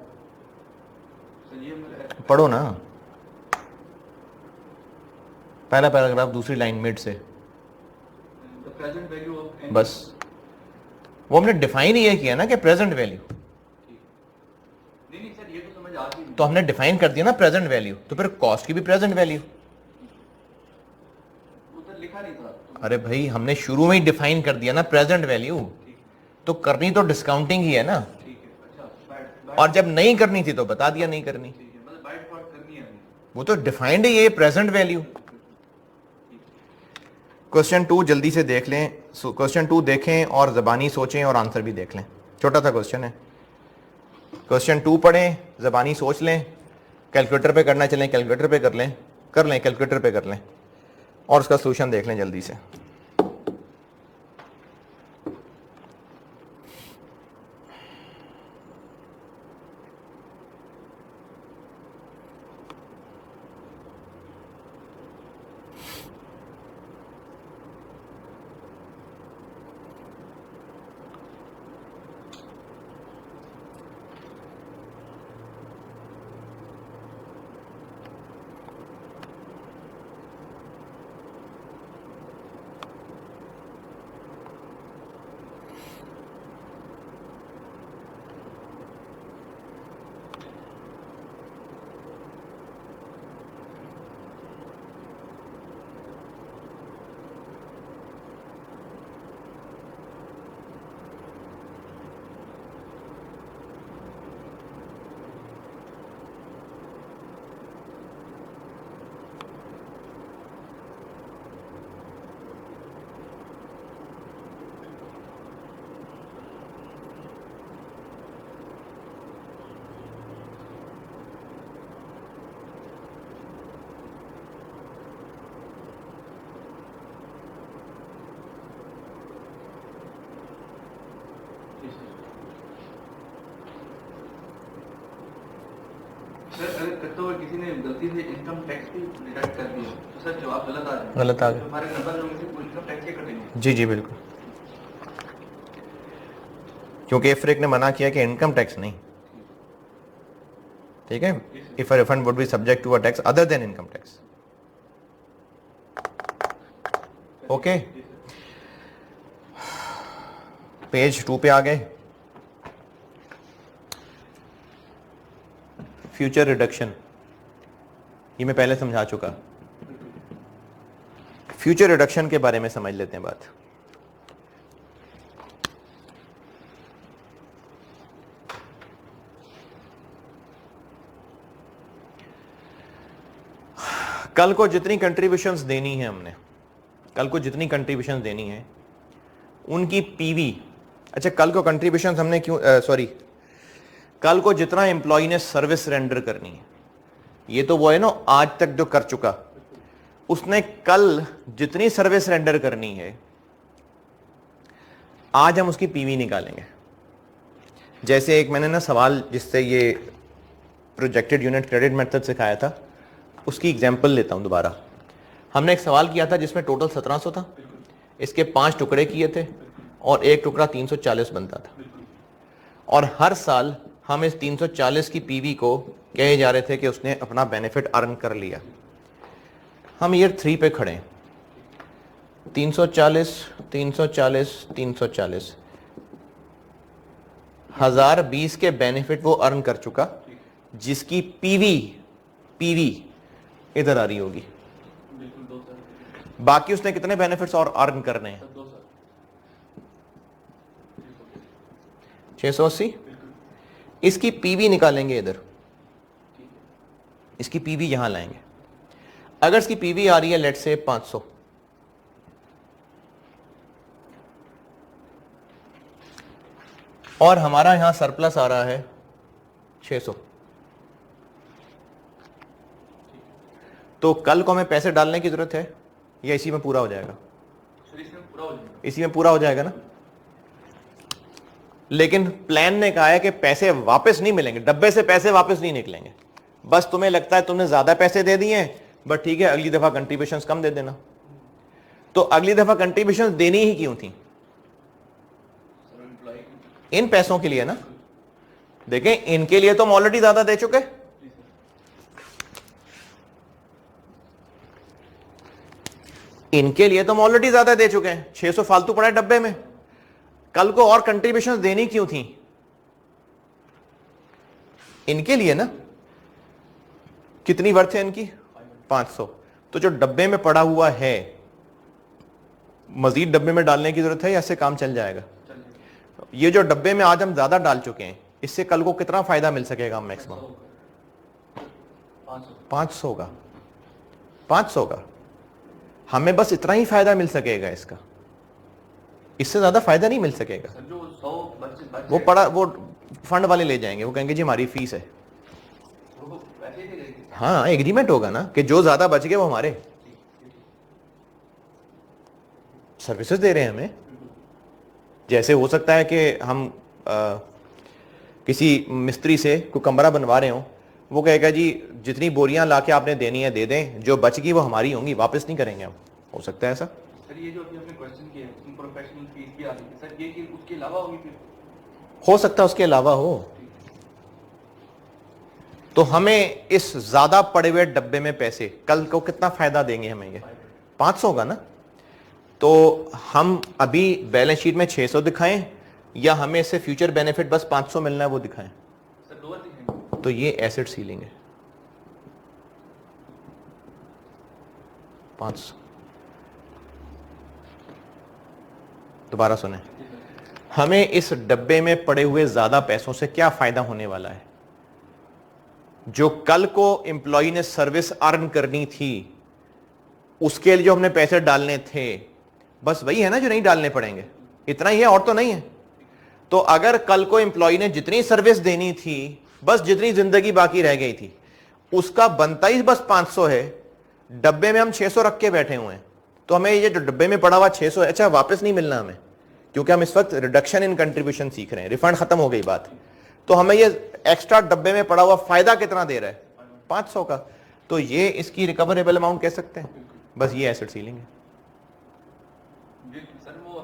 [SPEAKER 1] सर ये मेरा
[SPEAKER 2] पढ़ो ना, पहला पैराग्राफ दूसरी लाइन मिड से,
[SPEAKER 1] द प्रेजेंट वैल्यू ऑफ
[SPEAKER 2] बस वो हमने डिफाइन ये किया ना कि प्रेजेंट वैल्यू,
[SPEAKER 1] नहीं सर ये तो समझ आती है।
[SPEAKER 2] तो हमने डिफाइन कर दिया ना प्रेजेंट वैल्यू, तो फिर कॉस्ट की भी प्रेजेंट वैल्यू।
[SPEAKER 1] उधर लिखा नहीं था तो
[SPEAKER 2] अरे भाई हमने शुरू में ही डिफाइन कर दिया ना प्रेजेंट वैल्यू, तो करनी तो डिस्काउंटिंग ही है ना,
[SPEAKER 1] ठीक है। अच्छा
[SPEAKER 2] और जब नहीं करनी थी तो बता दिया नहीं करनी,
[SPEAKER 1] ठीक है, मतलब बाय डिफॉल्ट करनी है हमें।
[SPEAKER 2] वो तो डिफाइंड है ये प्रेजेंट वैल्यू। क्वेश्चन 2 जल्दी से देख लें, क्वेश्चन 2 देखें और ज़बानी सोचें और आंसर भी देख लें, छोटा सा क्वेश्चन है। क्वेश्चन 2 पढ़ें, ज़बानी सोच लें, कैलकुलेटर पे करना चलें कैलकुलेटर पे कर लें कैलकुलेटर पे कर लें, और उसका सॉल्यूशन देख लें जल्दी से।
[SPEAKER 1] सर अगर करते हुए किसी ने गलती से इनकम टैक्स भी डिडक्ट कर दिया तो सर जवाब गलत आ जाए।
[SPEAKER 2] गलत आ गया।
[SPEAKER 1] तो हमारे नंबर में से इनकम टैक्स के कटेंगे।
[SPEAKER 2] जी जी बिल्कुल, क्योंकि इफ्रिक ने मना किया कि इनकम टैक्स नहीं, ठीक है, if a refund would be subject to a tax other than income tax. Okay, page 2 पे आ गए। फ्यूचर रिडक्शन ये मैं पहले समझा चुका, फ्यूचर रिडक्शन के बारे में समझ लेते हैं बात। कल को जितनी कंट्रीब्यूशंस देनी है हमने, कल को जितनी कंट्रीब्यूशंस देनी है उनकी पीवी, अच्छा कल को कंट्रीब्यूशंस हमने क्यों सॉरी कल को जितना एम्प्लॉय ने सर्विस रेंडर करनी है, ये तो वो है ना आज तक जो कर चुका, उसने कल जितनी सर्विस रेंडर करनी है आज हम उसकी पीवी निकालेंगे। जैसे एक मैंने ना सवाल जिससे ये प्रोजेक्टेड यूनिट क्रेडिट मेथड सिखाया था, उसकी एग्जांपल लेता हूं दोबारा। हमने एक सवाल किया था जिसमें टोटल 1700 था, इसके 5 टुकड़े किए थे और एक टुकड़ा 340 बनता था, और हर साल हम इस 340 की पीवी को कहे जा रहे थे कि उसने अपना बेनिफिट अर्न कर लिया। हम ईयर 3 पे खड़े हैं, 340 340 340 1020 के बेनिफिट वो अर्न कर चुका, जिसकी पीवी इधर आ रही होगी।
[SPEAKER 1] बिल्कुल 2 सर।
[SPEAKER 2] बाकी उसने कितने बेनिफिट्स और अर्न करने हैं?
[SPEAKER 1] 2 सर।
[SPEAKER 2] 680। इसकी पीवी निकालेंगे इधर, इसकी पीवी यहां लाएंगे। अगर इसकी पीवी आ रही है लेट से 500, और हमारा यहां सरप्लस आ रहा है 600, तो कल को हमें पैसे डालने की जरूरत है या इसी में पूरा हो जाएगा?
[SPEAKER 1] सर इसमें पूरा हो जाएगा।
[SPEAKER 2] इसी में पूरा हो जाएगा ना। लेकिन प्लान ने कहा है कि पैसे वापस नहीं मिलेंगे, डब्बे से पैसे वापस नहीं निकलेंगे, बस तुम्हें लगता है तुमने ज्यादा पैसे दे दिए हैं, बट ठीक है अगली दफा कंट्रीब्यूशंस कम दे देना। तो अगली दफा कंट्रीब्यूशंस देनी ही क्यों थी? इन पैसों के लिए ना। देखें इनके लिए तो हम ऑलरेडी ज्यादा दे चुके, इनके लिए तो हम ऑलरेडी ज्यादा दे चुके हैं, 600 फालतू पड़ा है डब्बे में, कल को और कंट्रीब्यूशंस देनी क्यों थी? इनके लिए ना। कितनी वर्थ है इनकी? 500। तो जो डब्बे में पड़ा हुआ है मजीद डब्बे में डालने की जरूरत है या इससे काम चल जाएगा? ये जो डब्बे में आज हम ज्यादा डाल चुके हैं इससे कल को कितना फायदा मिल सकेगा? हम मैक्सिमम 500 का, 500 का हमें बस इतना ही फायदा मिल सकेगा इसका, इससे ज्यादा फायदा नहीं मिल सकेगा।
[SPEAKER 1] जो 100
[SPEAKER 2] वो पड़ा वो फंड वाले ले जाएंगे, वो कहेंगे जी हमारी फीस है। हाँ एग्रीमेंट होगा ना कि जो ज्यादा बच गए वो हमारे, सर्विसेज दे रहे हैं हमें। जैसे हो सकता है कि हम किसी मिस्त्री से कोई कमरा बनवा रहे हो, वो कहेगा जी जितनी बोरियां लाके आपने देनी है दे दें, जो बच गई वो हमारी होंगी, वापस नहीं करेंगे हम। हो सकता है ऐसा।
[SPEAKER 1] सर ये जो अभी आपने क्वेश्चन किया है प्रोफेशनल फीस भी आ रही है सर, ये कि उसके अलावा होगी फिर?
[SPEAKER 2] हो सकता है उसके अलावा हो। तो हमें इस ज्यादा पड़े हुए डब्बे में पैसे कल को कितना फायदा देंगे हमें? ये 500 का ना। तो हम अभी बैलेंस शीट में 600 दिखाएं या हमें इससे फ्यूचर बेनिफिट बस 500 मिलना है वो दिखाएं?
[SPEAKER 1] सर लोअर दिखाएंगे।
[SPEAKER 2] तो ये एसेट सीलिंग है 500। दोबारा सुने, हमें इस डब्बे में पड़े हुए ज्यादा पैसों से क्या फायदा होने वाला है? जो कल को एम्प्लॉय ने सर्विस अर्न करनी थी उसके लिए जो हमने पैसे डालने थे बस वही है ना जो नहीं डालने पड़ेंगे, इतना ही है और तो नहीं है। तो अगर कल को एम्प्लॉय ने जितनी सर्विस देनी थी बस जितनी जिंदगी बाकी रह गई थी उसका बनता ही बस 500 है, डब्बे में हम 600 रख के बैठे हुए हैं, तो हमें ये जो डब्बे में पड़ा हुआ 600 है अच्छा वापस नहीं मिलना हमें, क्योंकि हम इस वक्त रिडक्शन इन कंट्रीब्यूशन सीख रहे हैं, रिफंड खत्म हो गई बात। तो हमें ये एक्स्ट्रा डब्बे में पड़ा हुआ फायदा कितना दे रहा है? 500 का। तो ये इसकी रिकवरेबल अमाउंट कह सकते हैं, बस ये एसेट सीलिंग है।
[SPEAKER 1] सर वो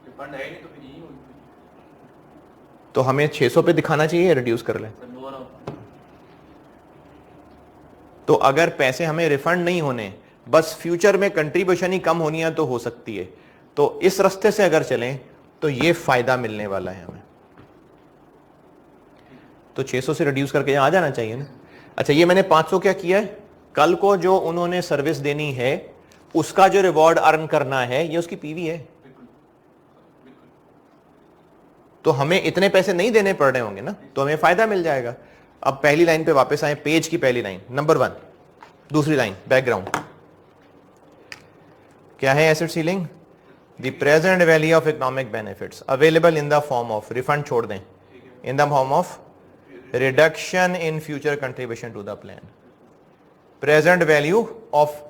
[SPEAKER 1] रिफंड है नहीं तो फिर यही होगी।
[SPEAKER 2] तो हमें 600 पे दिखाना चाहिए, रिड्यूस कर लें। तो अगर पैसे हमें रिफंड नहीं होने बस फ्यूचर में कंट्रीब्यूशन ही कम होनी है तो हो सकती है, तो इस रास्ते से अगर चलें तो ये फायदा मिलने वाला है हमें। तो 600 से रिड्यूस करके यहां आ जाना चाहिए ना। अच्छा ये मैंने 500 क्या किया है? कल को जो उन्होंने सर्विस देनी है उसका जो रिवॉर्ड अर्न करना है ये उसकी पीवी है, तो हमें इतने पैसे नहीं देने पड़ रहे होंगे ना, तो हमें फायदा मिल जाएगा। अब पहली लाइन पे वापस आए, पेज की पहली लाइन नंबर 1, दूसरी लाइन बैकग्राउंड क्या है? Asset ceiling the present value of economic benefits available in the form of, refund छोड़ दें, in the form of reduction in future contribution to the plan, present value of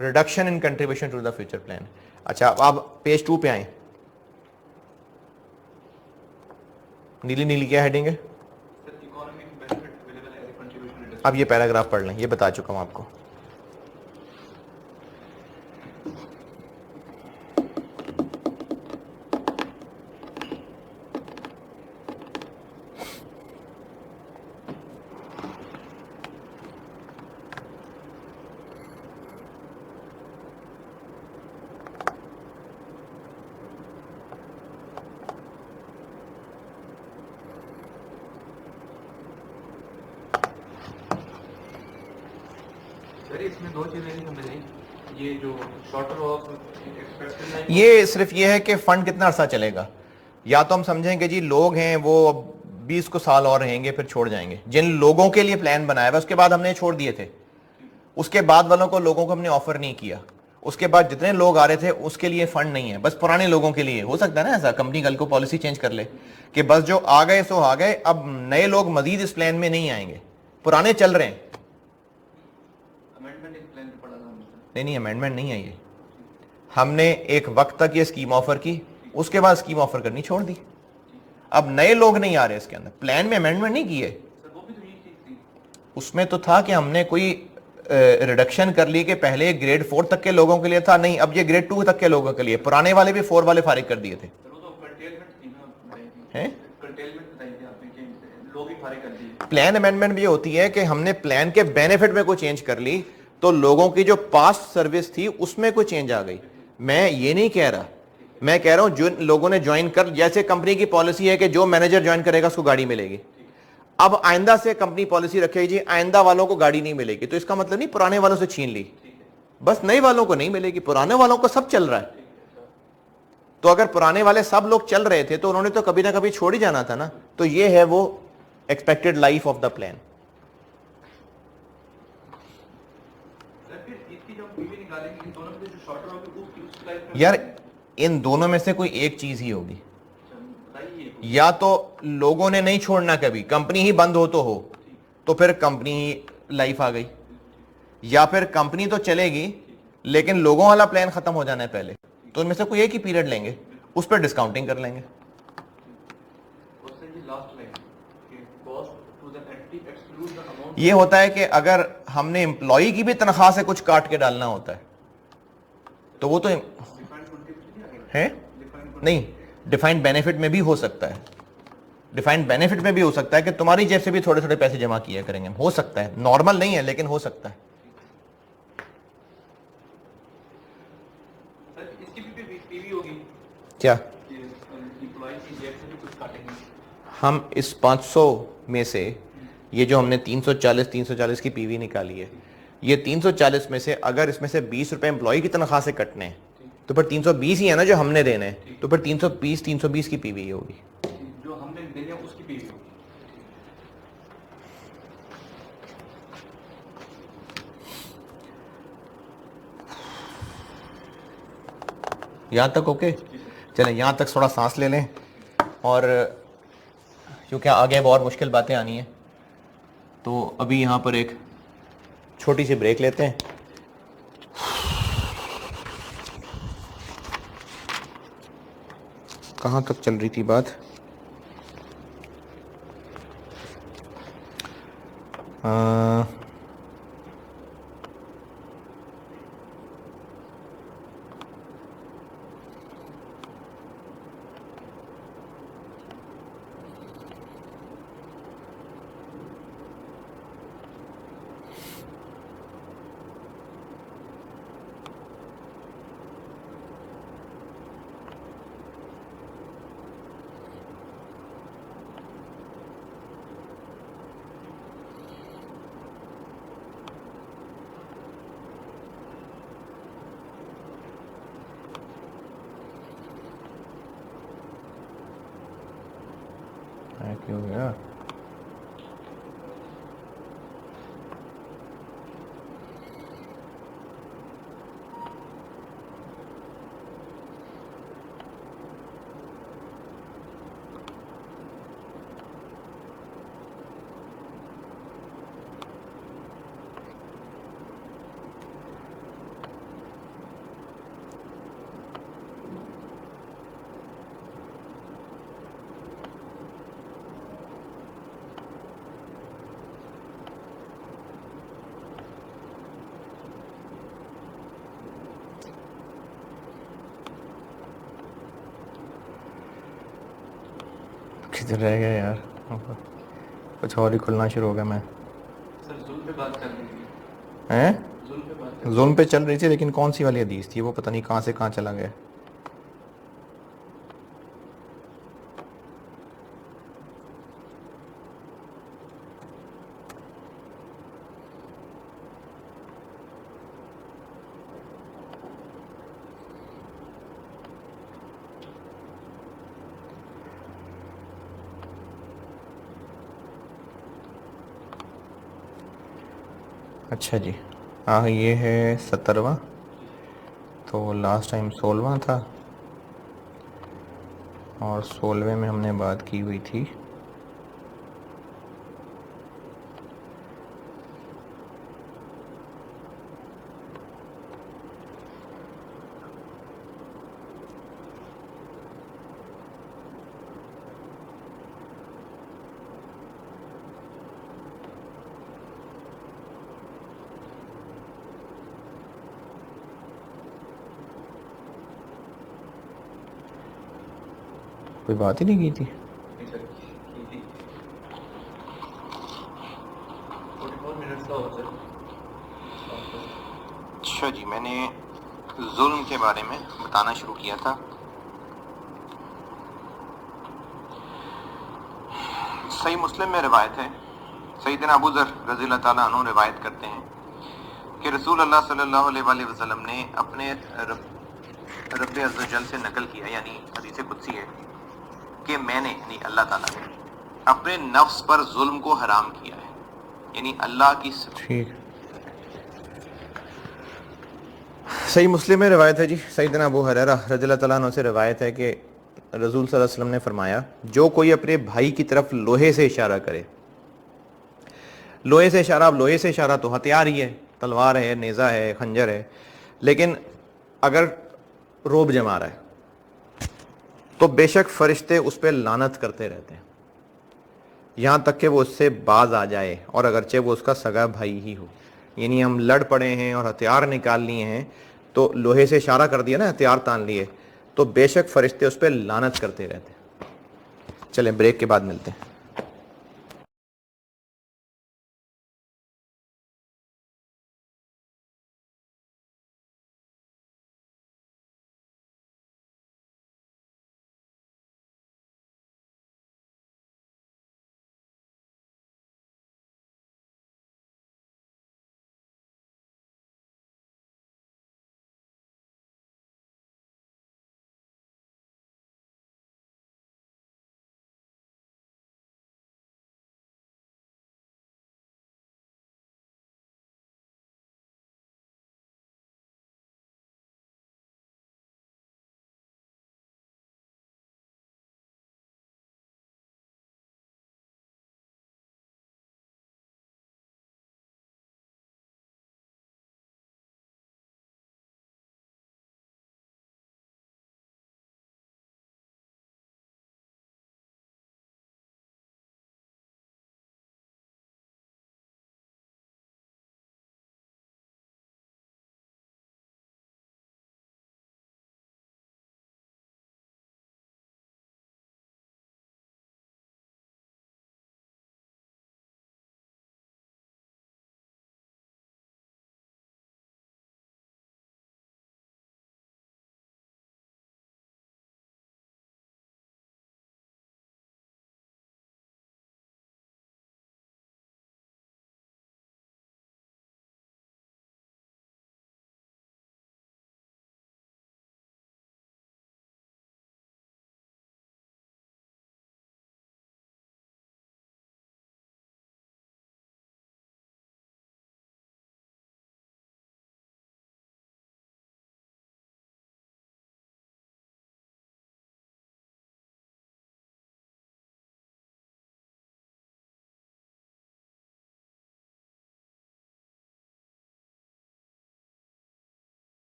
[SPEAKER 2] reduction in contribution to the future plan. अच्छा अब आप page 2 पे आए, नीली नीली क्या हेडिंग है? अब ये पैराग्राफ पढ़ लें, ये बता चुका हूं आपको।
[SPEAKER 1] इसमें दो चीजें नहीं समझ, ये जो शॉर्टर ऑफ एक्सपेक्टेड,
[SPEAKER 2] ये सिर्फ ये है कि फंड कितना अरसा चलेगा। या तो हम समझेंगे जी लोग हैं वो 20 को साल और रहेंगे फिर छोड़ जाएंगे, जिन लोगों के लिए प्लान बनाया हुआ उसके बाद हमने छोड़ दिए थे, उसके बाद वालों को लोगों को हमने ऑफर नहीं किया, उसके बाद जितने लोग आ रहे थे उसके लिए फंड नहीं है, बस पुराने लोगों के लिए। हो सकता है ना ऐसा कंपनी कल को पॉलिसी चेंज कर ले कि बस जो आ गए सो आ गए, अब नए लोग मजीद इस प्लान में नहीं आएंगे, पुराने चल रहे हैं। नहीं अमेंडमेंट नहीं है, ये हमने एक वक्त तक ये स्कीम ऑफर की, उसके बाद स्कीम ऑफर करनी छोड़ दी, अब नए लोग नहीं आ रहे इसके अंदर, प्लान में अमेंडमेंट नहीं की है। उसमें तो था कि हमने कोई रिडक्शन कर ली कि पहले ग्रेड 4 तक के लोगों के लिए था, नहीं अब ये ग्रेड 2 तक के लोगों के लिए, पुराने वाले भी 4 वाले फारिग कर दिए थे।
[SPEAKER 1] सर वो तो curtailment थी ना, बताई थी।
[SPEAKER 2] हैं?
[SPEAKER 1] Curtailment बताई थी आपने कि लोग ही फारिग कर दिए।
[SPEAKER 2] प्लान अमेंडमेंट भी होती है कि हमने प्लान के बेनिफिट में कोई चेंज कर ली, तो लोगों की जो पास्ट सर्विस थी उसमें कोई चेंज आ गई। मैं ये नहीं कह रहा, मैं कह रहा हूं जो लोगों ने ज्वाइन कर, जैसे कंपनी की पॉलिसी है कि जो मैनेजर ज्वाइन करेगा उसको गाड़ी मिलेगी, अब आइंदा से कंपनी पॉलिसी रखेगी जी आइंदा वालों को गाड़ी नहीं मिलेगी, तो इसका मतलब नहीं पुराने वालों से छीन ली, बस नए वालों को नहीं मिलेगी, पुराने वालों को सब चल रहा है। तो अगर पुराने वाले सब लोग चल रहे थे तो उन्होंने तो कभी ना कभी छोड़ ही जाना था ना। तो ये है वो expected life of the plan.
[SPEAKER 1] Sir फिर इसकी जब पीवी निकालेंगे, इन दोनों में से जो शॉर्टर होगी उसकी लाइफ में
[SPEAKER 2] यार इन दोनों में से कोई एक चीज ही होगी,
[SPEAKER 1] बताइए।
[SPEAKER 2] या तो लोगों ने नहीं छोड़ना, कभी कंपनी ही बंद हो तो फिर कंपनी ही लाइफ आ गई, या फिर कंपनी तो चलेगी लेकिन लोगों वाला प्लान खत्म हो जाना है पहले, तो उनमें से कोई एक ही पीरियड लेंगे, उस पर डिस्काउंटिंग कर लेंगे। ये होता है कि अगर हमने एम्प्लॉय की भी तनख्वाह से कुछ काट के डालना होता है तो वो तो है नहीं, डिफाइंड बेनिफिट में भी हो सकता है, डिफाइंड बेनिफिट में भी हो सकता है कि तुम्हारी जेब से भी थोड़े थोड़े पैसे जमा किया करेंगे, हो सकता है, नॉर्मल नहीं है लेकिन हो सकता है।
[SPEAKER 1] इसकी भी पीवी होगी
[SPEAKER 2] क्या
[SPEAKER 1] एम्प्लॉय की जेब से भी कुछ काटेंगे?
[SPEAKER 2] हम इस 500 में से ये जो हमने 340 की पीवी निकाली है, ये 340 में से अगर इसमें से 20 रुपए एम्प्लॉय की तनख्वाह से कटने हैं तो फिर 320 ही है ना जो हमने देने हैं, तो फिर 320 की पीवी होगी।
[SPEAKER 1] जो हमने देने हैं उसकी पीवी होगी।
[SPEAKER 2] यहां तक ओके? चलें यहां तक थोड़ा सांस ले लें, और क्योंकि आगे बहुत मुश्किल बातें आनी हैं तो अभी यहां पर एक छोटी सी ब्रेक लेते हैं। कहां तक चल रही थी बात? क्यों हो गया? किधर रह गया यार? कुछ और ही खुलना शुरू हो गया। मैं
[SPEAKER 1] सर जुल्म पे बात कर रही थी।
[SPEAKER 2] हैं?
[SPEAKER 1] जुल्म पे बात
[SPEAKER 2] जुल्म पे चल रही थी, लेकिन कौन सी वाली हदीस थी वो पता नहीं कहां से कहां चला गया। अच्छा जी, हाँ ये है 17वां, तो लास्ट टाइम 16वां था, और 16वें में हमने बात की हुई थी कोई बात ही नहीं की थी।
[SPEAKER 1] नहीं सर, की थी 44 मिनट्स का हो सर।
[SPEAKER 2] अच्छा जी, मैंने जुल्म के बारे में बताना शुरू किया था। सही मुस्लिम में रिवायत है, सैयदना अबू ज़र रज़ियल्लाहु ताला अन्हु रिवायत करते हैं कि रसूल अल्लाह सल्लल्लाहु अलैहि वसल्लम ने अपने रब्बे अज़्ज़ व जल से नकल किया, यानी हदीस कुदसी है कि मैंने यानी अल्लाह ताला ने अपने नफ्स पर जुल्म को हराम किया है, यानी अल्लाह की। ठीक, सही मुस्लिम में रिवायत है जी, सैयदना अबू हुरैरा रज़ियल्लाहु ताला अन्हु से रिवायत है कि रसूल सल्लल्लाहु अलैहि वसल्लम ने फरमाया, जो कोई अपने भाई की तरफ लोहे से इशारा करे, लोहे से इशारा, अब लोहे से इशारा तो हथियार ही है, तलवार है, नेज़ा है, खंजर है, लेकिन अगर रोब जमा रहा है तो बेशक फरिश्ते उस पर लानत करते रहते हैं यहाँ तक कि वो उससे बाज आ जाए, और अगरचे वो उसका सगा भाई ही हो। यानी हम लड़ पड़े हैं और हथियार निकाल लिए हैं, तो लोहे से इशारा कर दिया ना, हथियार तान लिए, तो बेशक फरिश्ते उस पर लानत करते रहते हैं। चलें, ब्रेक के बाद मिलते हैं।